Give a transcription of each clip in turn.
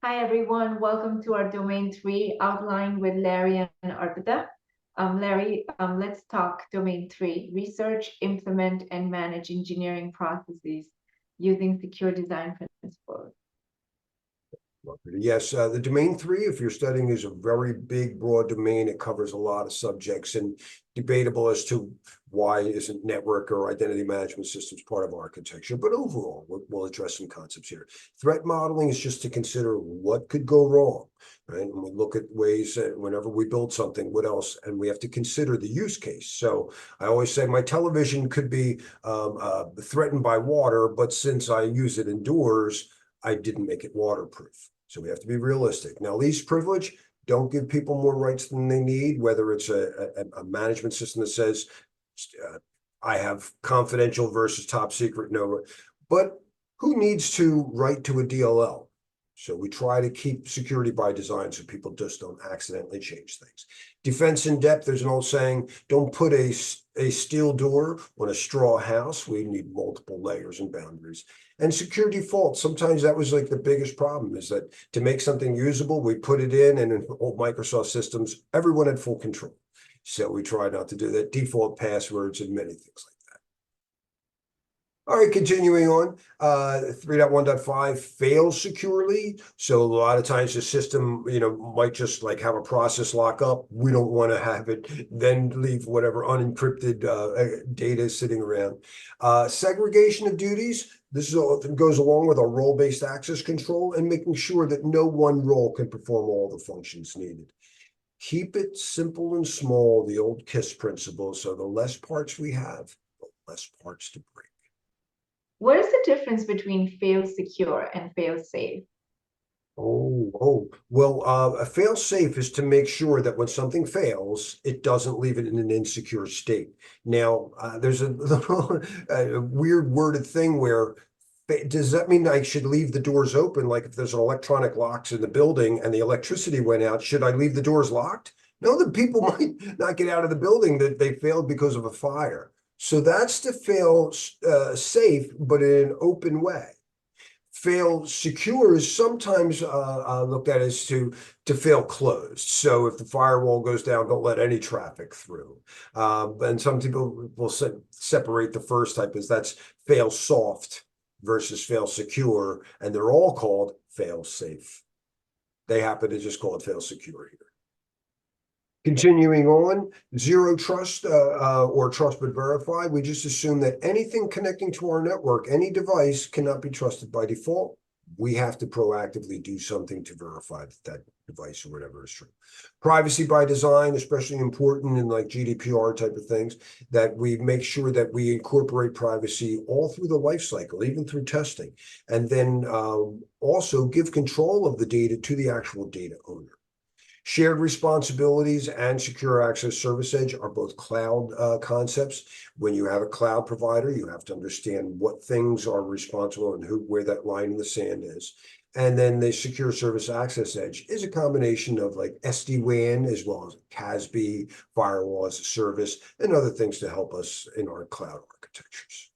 Hi, everyone. Welcome to our Domain 3 outline with Larry and Arpita. Larry, let's talk Domain 3, research, implement, and manage engineering processes using secure design principles. Yes, the domain 3, if you're studying, is a very big, broad domain. It covers a lot of subjects and debatable as to why isn't network or identity management systems part of architecture. But overall, we'll address some concepts here. Threat modeling is just to consider what could go wrong, right? And we look at ways that whenever we build something, what else? And we have to consider the use case. So I always say my television could be threatened by water, but since I use it indoors, I didn't make it waterproof. So we have to be realistic. Now, least privilege, don't give people more rights than they need, whether it's a management system that says, I have confidential versus top secret, no. But who needs to write to a DLL? So we try to keep security by design so people just don't accidentally change things. Defense in depth, there's an old saying, don't put a steel door on a straw house. We need multiple layers and boundaries. And secure default, sometimes that was like the biggest problem, is that to make something usable, we put it in, and in old Microsoft systems, everyone had full control. So we try not to do that. Default passwords and many things like that. All right, continuing on, 3.1.5 fails securely. So a lot of times the system, might just like have a process lock up. We don't want to have it then leave whatever unencrypted data sitting around. Segregation of duties. This often goes along with our role-based access control and making sure that no one role can perform all the functions needed. Keep it simple and small, the old KISS principle. So the less parts we have, the less parts to break. What is the difference between fail secure and fail safe? Well, a fail safe is to make sure that when something fails, it doesn't leave it in an insecure state. Now, there's a little weird worded thing where, does that mean I should leave the doors open? Like if there's an electronic locks in the building and the electricity went out, should I leave the doors locked? No, the people might not get out of the building, that they failed because of a fire. So that's to fail safe, but in an open way. Fail secure is sometimes looked at as to fail closed. So if the firewall goes down, don't let any traffic through. And some people will separate the first type as that's fail soft versus fail secure, and they're all called fail safe. They happen to just call it fail secure here. Continuing on, zero trust or trust but verify. We just assume that anything connecting to our network, any device, cannot be trusted by default. We have to proactively do something to verify that that device or whatever is true. Privacy by design, especially important in like GDPR type of things, that we make sure that we incorporate privacy all through the life cycle, even through testing, and then also give control of the data to the actual data owner. Shared responsibilities and secure access service edge are both cloud concepts. When you have a cloud provider, you have to understand what things are responsible and where that line in the sand is. And then the secure service access edge is a combination of like SD-WAN as well as CASB, firewall as a service, and other things to help us in our cloud architectures.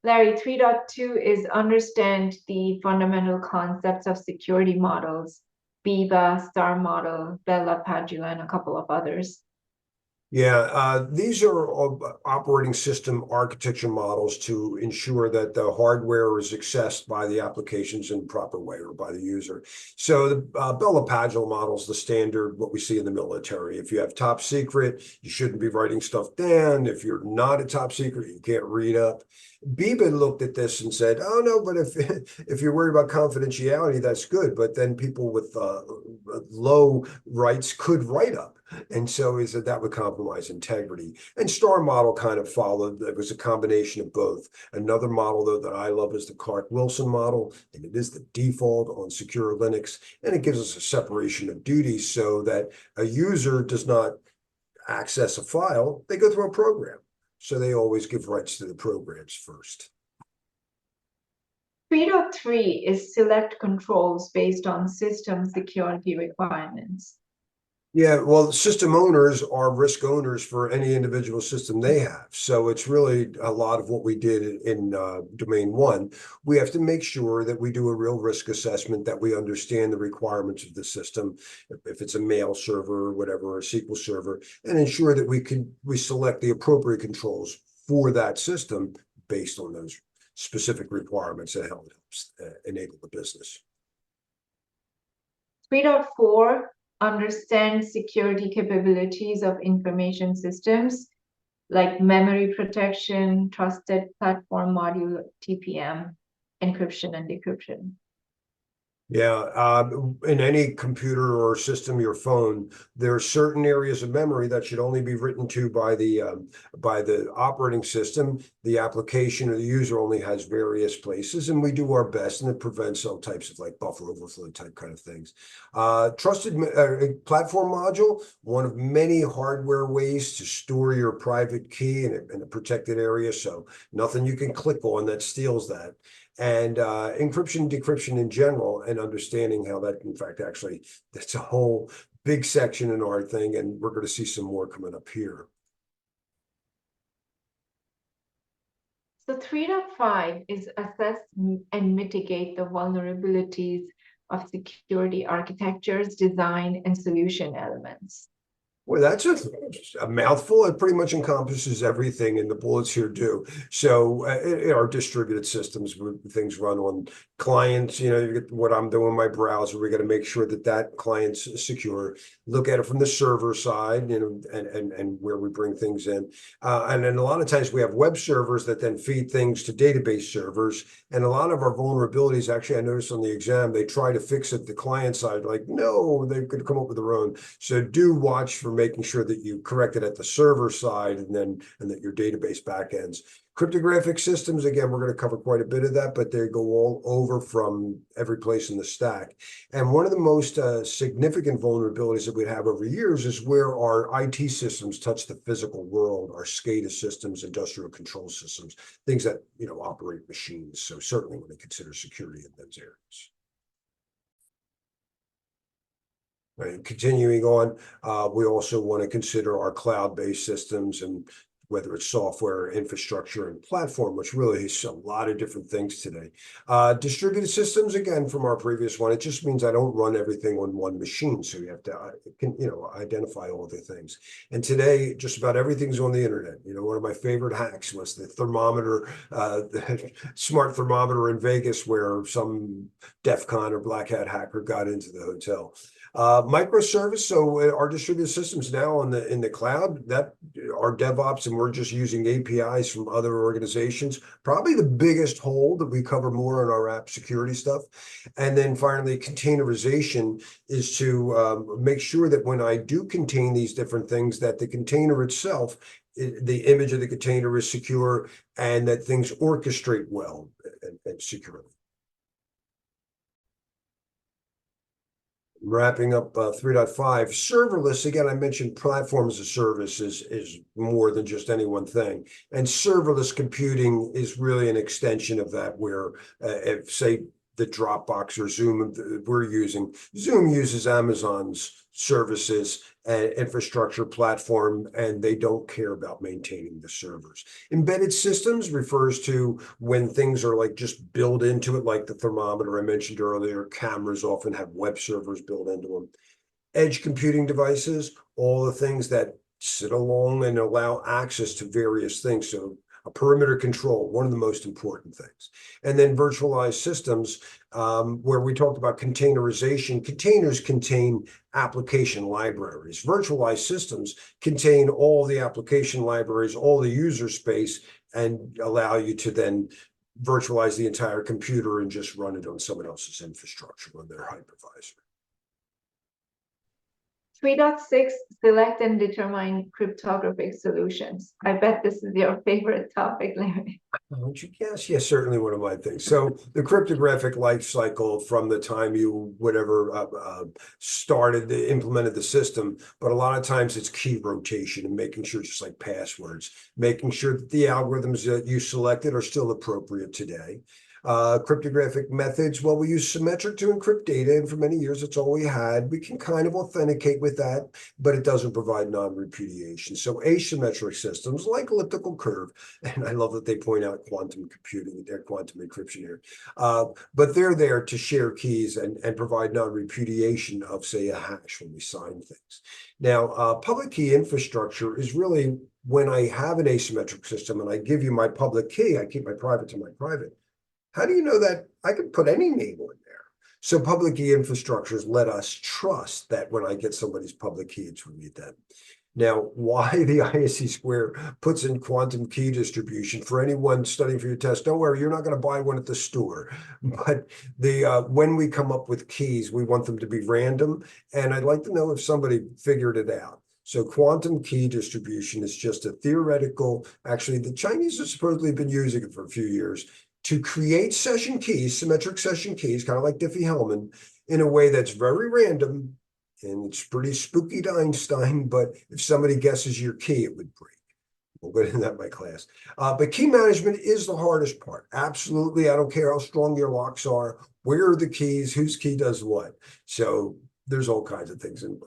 Larry, 3.2 is understand the fundamental concepts of security models. Biba, Star Model, Bella Padula, and a couple of others. Yeah, these are operating system architecture models to ensure that the hardware is accessed by the applications in proper way or by the user. So the Bella Padula model is the standard, what we see in the military. If you have top secret, you shouldn't be writing stuff down. If you're not a top secret, you can't read up. Biba looked at this and said, oh, no, but if you're worried about confidentiality, that's good. But then people with low rights could write up. And so he said that would compromise integrity. And Star Model kind of followed. It was a combination of both. Another model, though, that I love is the Clark-Wilson model, and it is the default on secure Linux. And it gives us a separation of duties so that a user does not access a file. They go through a program. So they always give rights to the programs first. 3.3 is select controls based on system security requirements. Yeah, well, system owners are risk owners for any individual system they have. So it's really a lot of what we did in domain one. We have to make sure that we do a real risk assessment, that we understand the requirements of the system, if it's a mail server or whatever, or a SQL server, and ensure that we select the appropriate controls for that system based on those specific requirements that helps enable the business. 3.4, understand security capabilities of information systems like memory protection, trusted platform module, TPM, encryption and decryption. Yeah, in any computer or system, your phone, there are certain areas of memory that should only be written to by the operating system. The application or the user only has various places, and we do our best, and it prevents all types of like buffer overflow type kind of things. Trusted platform module, one of many hardware ways to store your private key in a protected area, so nothing you can click on that steals that. And encryption, decryption in general, and understanding how that, in fact, actually, that's a whole big section in our thing, and we're going to see some more coming up here. So 3.5 is assess and mitigate the vulnerabilities of security architectures, design, and solution elements. Well, that's a mouthful. It pretty much encompasses everything, and the bullets here do. So, in our distributed systems, things run on clients. You get what I'm doing in my browser. We got to make sure that that client's secure. Look at it from the server side, and where we bring things in. And then a lot of times we have web servers that then feed things to database servers. And a lot of our vulnerabilities, actually, I noticed on the exam, they try to fix it the client side. Like, no, they could come up with their own. So do watch for making sure that you correct it at the server side and that your database backends. Cryptographic systems, again, we're going to cover quite a bit of that, but they go all over from every place in the stack. And one of the most significant vulnerabilities that we have over years is where our IT systems touch the physical world, our SCADA systems, industrial control systems, things that operate machines. So certainly when they consider security in those areas. Right. Continuing on, we also want to consider our cloud-based systems, and whether it's software, infrastructure, and platform, which really is a lot of different things today. Distributed systems, again, from our previous one, it just means I don't run everything on one machine. So you have to, identify all the things. And today, just about everything's on the internet. One of my favorite hacks was the thermometer, the smart thermometer in Vegas, where some DEF CON or Black Hat hacker got into the hotel. Microservice, so our distributed systems now in the cloud, that our DevOps, and we're just using APIs from other organizations, probably the biggest hole that we cover more in our app security stuff. And then finally, containerization is to make sure that when I do contain these different things, that the container itself, the image of the container is secure, and that things orchestrate well and securely. Wrapping up 3.5, serverless, again, I mentioned platform as a service is more than just any one thing. And serverless computing is really an extension of that, where if, say, the Dropbox or Zoom we're using, Zoom uses Amazon's services and infrastructure platform, and they don't care about maintaining the servers. Embedded systems refers to when things are like just built into it, like the thermometer I mentioned earlier. Cameras often have web servers built into them. Edge computing devices, all the things that sit along and allow access to various things. So a perimeter control, one of the most important things. And then virtualized systems, where we talked about containerization. Containers contain application libraries. Virtualized systems contain all the application libraries, all the user space, and allow you to then virtualize the entire computer and just run it on someone else's infrastructure on their hypervisor. 3.6, select and determine cryptographic solutions. I bet this is your favorite topic, Larry. Don't you guess? Yes, certainly one of my things. So the cryptographic life cycle from the time you implemented the system, but a lot of times it's key rotation and making sure, just like passwords, making sure that the algorithms that you selected are still appropriate today. Cryptographic methods, well, we use symmetric to encrypt data, and for many years, it's all we had. We can kind of authenticate with that, but it doesn't provide non-repudiation. So asymmetric systems like elliptical curve, and I love that they point out quantum computing with their quantum encryption here, but they're there to share keys and provide non-repudiation of, say, a hash when we sign things. Now, public key infrastructure is really when I have an asymmetric system and I give you my public key, I keep my private to my private. How do you know that I can put any name in there? So public key infrastructures let us trust that when I get somebody's public key, it's really them. Now, why the ISC square puts in quantum key distribution for anyone studying for your test, don't worry, you're not going to buy one at the store. But when we come up with keys, we want them to be random. And I'd like to know if somebody figured it out. So quantum key distribution is just a theoretical, actually, the Chinese have supposedly been using it for a few years to create session keys, symmetric session keys, kind of like Diffie-Hellman, in a way that's very random, and it's pretty spooky to Einstein, but if somebody guesses your key, it would break. We'll get into that in my class. But key management is the hardest part. Absolutely, I don't care how strong your locks are, where are the keys, whose key does what. So there's all kinds of things, in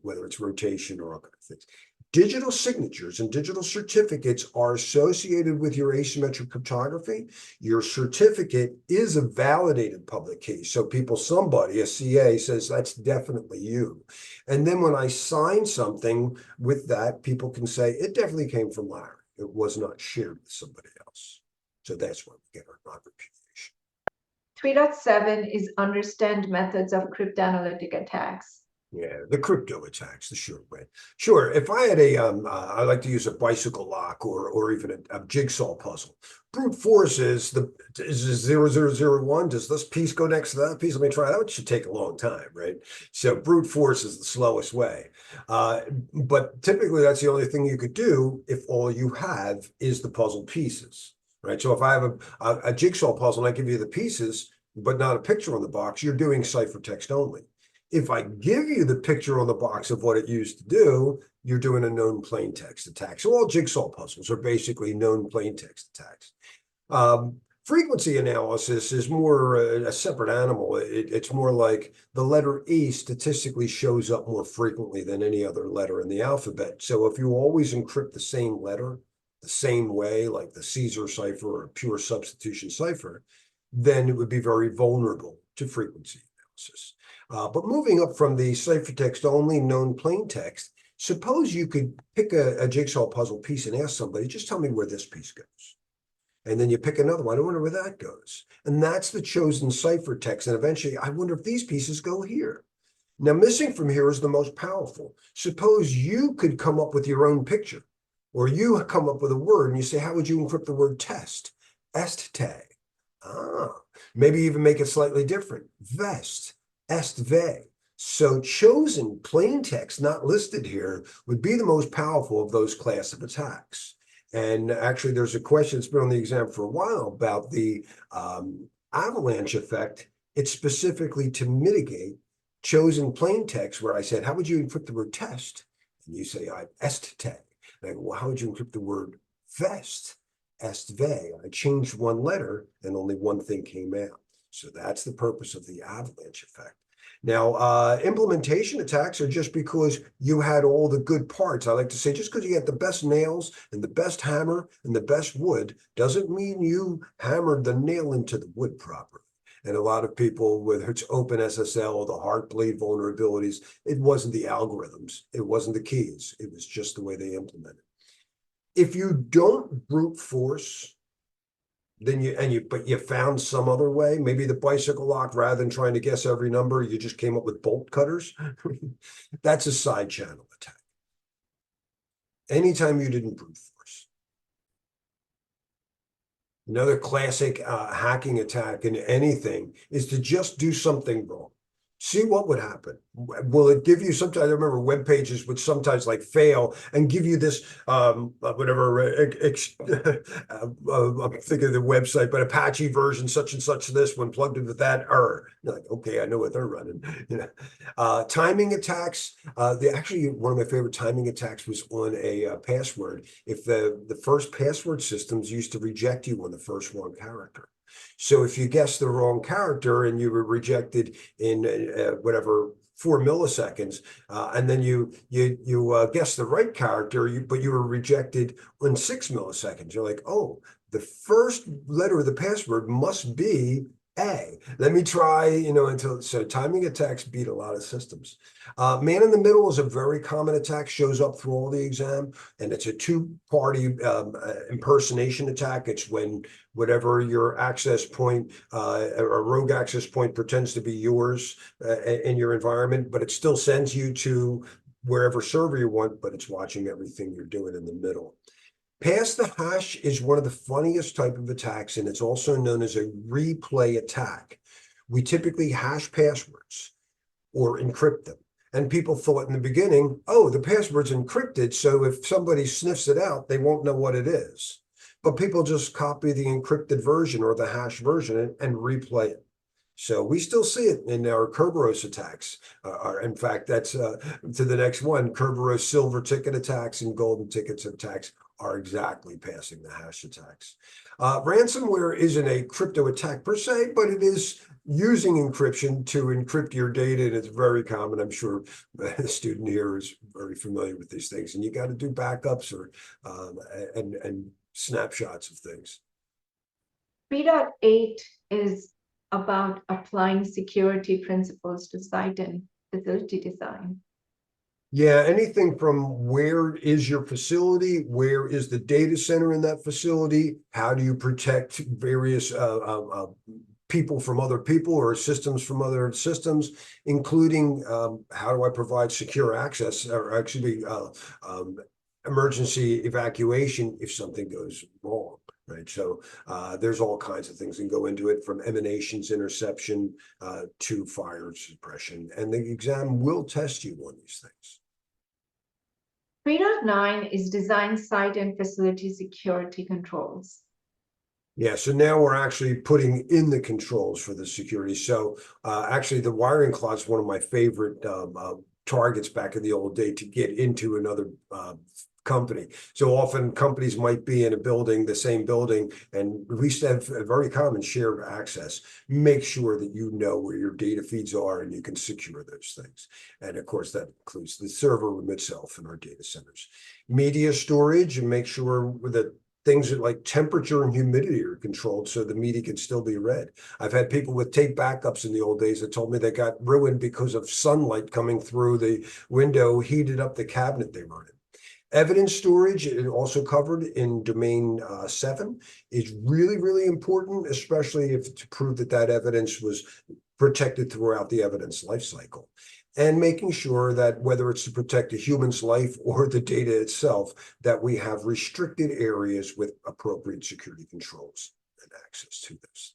whether it's rotation or all kinds of things. Digital signatures and digital certificates are associated with your asymmetric cryptography. Your certificate is a validated public key. So somebody, a CA, says that's definitely you. And then when I sign something with that, people can say it definitely came from Larry. It was not shared with somebody else. So that's where we get our non-repudiation. 3.7 is understand methods of cryptanalytic attacks. Yeah, the crypto attacks, the short way. Sure, if I had I like to use a bicycle lock or even a jigsaw puzzle. Brute force is 0001. Does this piece go next to that piece? Let me try that. It should take a long time, right? So brute force is the slowest way. But typically that's the only thing you could do if all you have is the puzzle pieces, right? So if I have a jigsaw puzzle and I give you the pieces, but not a picture on the box, you're doing ciphertext only. If I give you the picture on the box of what it used to do, you're doing a known plain text attack. So all jigsaw puzzles are basically known plain text attacks. Frequency analysis is more a separate animal. It's more like the letter E statistically shows up more frequently than any other letter in the alphabet. So if you always encrypt the same letter the same way, like the Caesar cipher or pure substitution cipher, then it would be very vulnerable to frequency analysis. But moving up from the ciphertext only known plain text, suppose you could pick a jigsaw puzzle piece and ask somebody, just tell me where this piece goes. And then you pick another one, I wonder where that goes. And that's the chosen ciphertext. And eventually, I wonder if these pieces go here. Now, missing from here is the most powerful. Suppose you could come up with your own picture, or you come up with a word and you say, how would you encrypt the word test? Est tag. Maybe even make it slightly different. Vest. Est ve. So chosen plain text, not listed here, would be the most powerful of those class of attacks. And actually, there's a question that's been on the exam for a while about the avalanche effect. It's specifically to mitigate chosen plain text, where I said, how would you encrypt the word test? And you say, I est tag. And I go, well, how would you encrypt the word vest? Est ve. I changed one letter and only one thing came out. So that's the purpose of the avalanche effect. Now, implementation attacks are just because you had all the good parts. I like to say, just because you had the best nails and the best hammer and the best wood doesn't mean you hammered the nail into the wood properly. And a lot of people, whether it's OpenSSL or the Heartbleed vulnerabilities, it wasn't the algorithms, it wasn't the keys, it was just the way they implemented. If you don't brute force, then but you found some other way, maybe the bicycle lock, rather than trying to guess every number, you just came up with bolt cutters. That's a side channel attack. Anytime you didn't brute force. Another classic hacking attack in anything is to just do something wrong. See what would happen. Will it give you sometimes? I remember web pages would sometimes like fail and give you this whatever. I'm thinking of the website, but Apache version such and such. This one plugged into that error. You're like, okay, I know what they're running. Timing attacks. Actually, one of my favorite timing attacks was on a password. If the first password systems used to reject you on the first wrong character. So if you guess the wrong character and you were rejected in whatever 4 milliseconds, and then you guess the right character, but you were rejected in 6 milliseconds. You're like, oh, the first letter of the password must be A. Let me try, until so timing attacks beat a lot of systems. Man in the middle is a very common attack, shows up through all the exam, and it's a two-party impersonation attack. It's when whatever your access point, a rogue access point pretends to be yours in your environment, but it still sends you to wherever server you want, but it's watching everything you're doing in the middle. Pass the hash is one of the funniest type of attacks, and it's also known as a replay attack. We typically hash passwords or encrypt them. And people thought in the beginning, oh, the password's encrypted, so if somebody sniffs it out, they won't know what it is. But people just copy the encrypted version or the hash version and replay it. So we still see it in our Kerberos attacks. In fact, that's to the next one. Kerberos silver ticket attacks and golden tickets attacks are exactly passing the hash attacks. Ransomware isn't a crypto attack per se, but it is using encryption to encrypt your data, and it's very common. I'm sure the student here is very familiar with these things, and you got to do backups or and snapshots of things. 3.8 is about applying security principles to site and facility design. Yeah, anything from where is your facility, where is the data center in that facility, how do you protect various people from other people or systems from other systems, including how do I provide secure access or actually emergency evacuation if something goes wrong. Right. So there's all kinds of things that go into it, from emanations interception to fire suppression. And the exam will test you on these things. 3.9 is design site and facility security controls. Yeah, so now we're actually putting in the controls for the security. So actually the wiring closet is one of my favorite targets back in the old day to get into another company. So often companies might be in a building, the same building, and we used to have a very common shared access. Make sure that you know where your data feeds are and you can secure those things. And of course, that includes the server room itself in our data centers. Media storage, and make sure that things like temperature and humidity are controlled so the media can still be read. I've had people with tape backups in the old days that told me they got ruined because of sunlight coming through the window, heated up the cabinet they were in. Evidence storage, also covered in domain 7, is really, really important, especially if to prove that that evidence was protected throughout the evidence lifecycle. And making sure that whether it's to protect a human's life or the data itself, that we have restricted areas with appropriate security controls and access to those.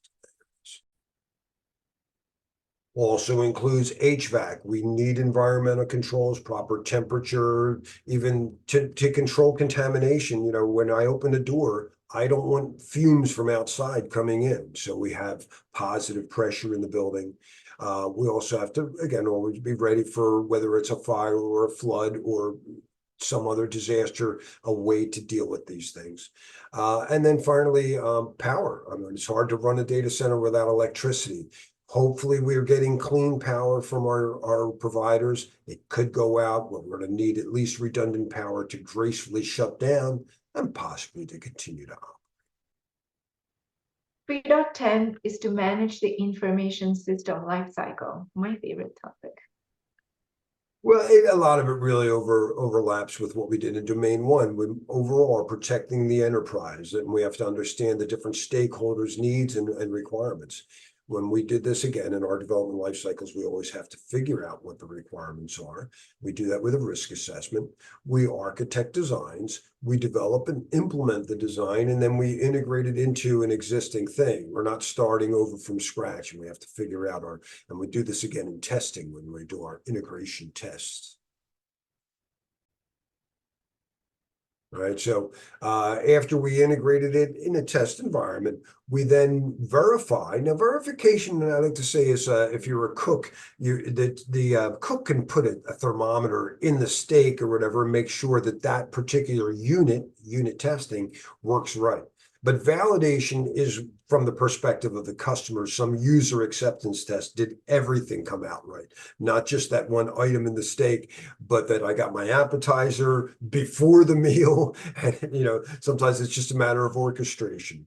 Also includes HVAC. We need environmental controls, proper temperature, even to control contamination. When I open a door, I don't want fumes from outside coming in. So we have positive pressure in the building. We also have to, again, always be ready for whether it's a fire or a flood or some other disaster, a way to deal with these things. And then finally, power. I mean, it's hard to run a data center without electricity. Hopefully we're getting clean power from our providers. It could go out, but we're going to need at least redundant power to gracefully shut down and possibly to continue to operate. 3.10 is to manage the information system lifecycle, my favorite topic. Well, a lot of it really overlaps with what we did in domain 1. We overall are protecting the enterprise, and we have to understand the different stakeholders' needs and requirements. When we did this again in our development life cycles, we always have to figure out what the requirements are. We do that with a risk assessment. We architect designs, we develop and implement the design, and then we integrate it into an existing thing. We're not starting over from scratch, and we have to figure out and we do this again in testing when we do our integration tests. Right. So after we integrated it in a test environment, we then verify. Now, verification, I like to say, is if you're a cook, the cook can put a thermometer in the steak or whatever and make sure that that particular unit testing works right. But validation is from the perspective of the customer. Some user acceptance test. Did everything come out right? Not just that one item in the steak, but that I got my appetizer before the meal. And, sometimes it's just a matter of orchestration.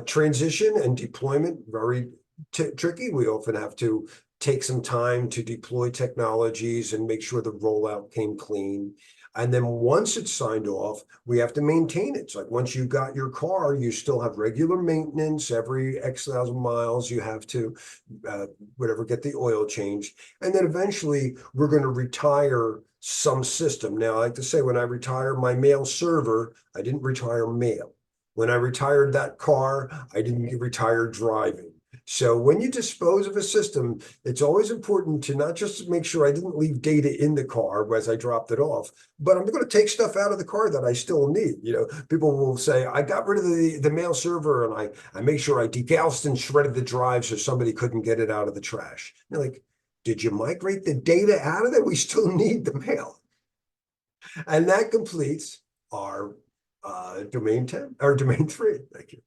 Transition and deployment, very tricky. We often have to take some time to deploy technologies and make sure the rollout came clean. And then once it's signed off, we have to maintain it. It's like once you got your car, you still have regular maintenance every X thousand miles. You have to, get the oil changed. And then eventually we're going to retire some system. Now, I like to say when I retire my mail server, I didn't retire mail. When I retired that car, I didn't retire driving. So when you dispose of a system, it's always important to not just make sure I didn't leave data in the car as I dropped it off, but I'm going to take stuff out of the car that I still need. People will say, I got rid of the mail server and I make sure I degaussed and shredded the drive so somebody couldn't get it out of the trash. You're like, did you migrate the data out of it? We still need the mail. And that completes our domain 10 or domain 3. Thank you.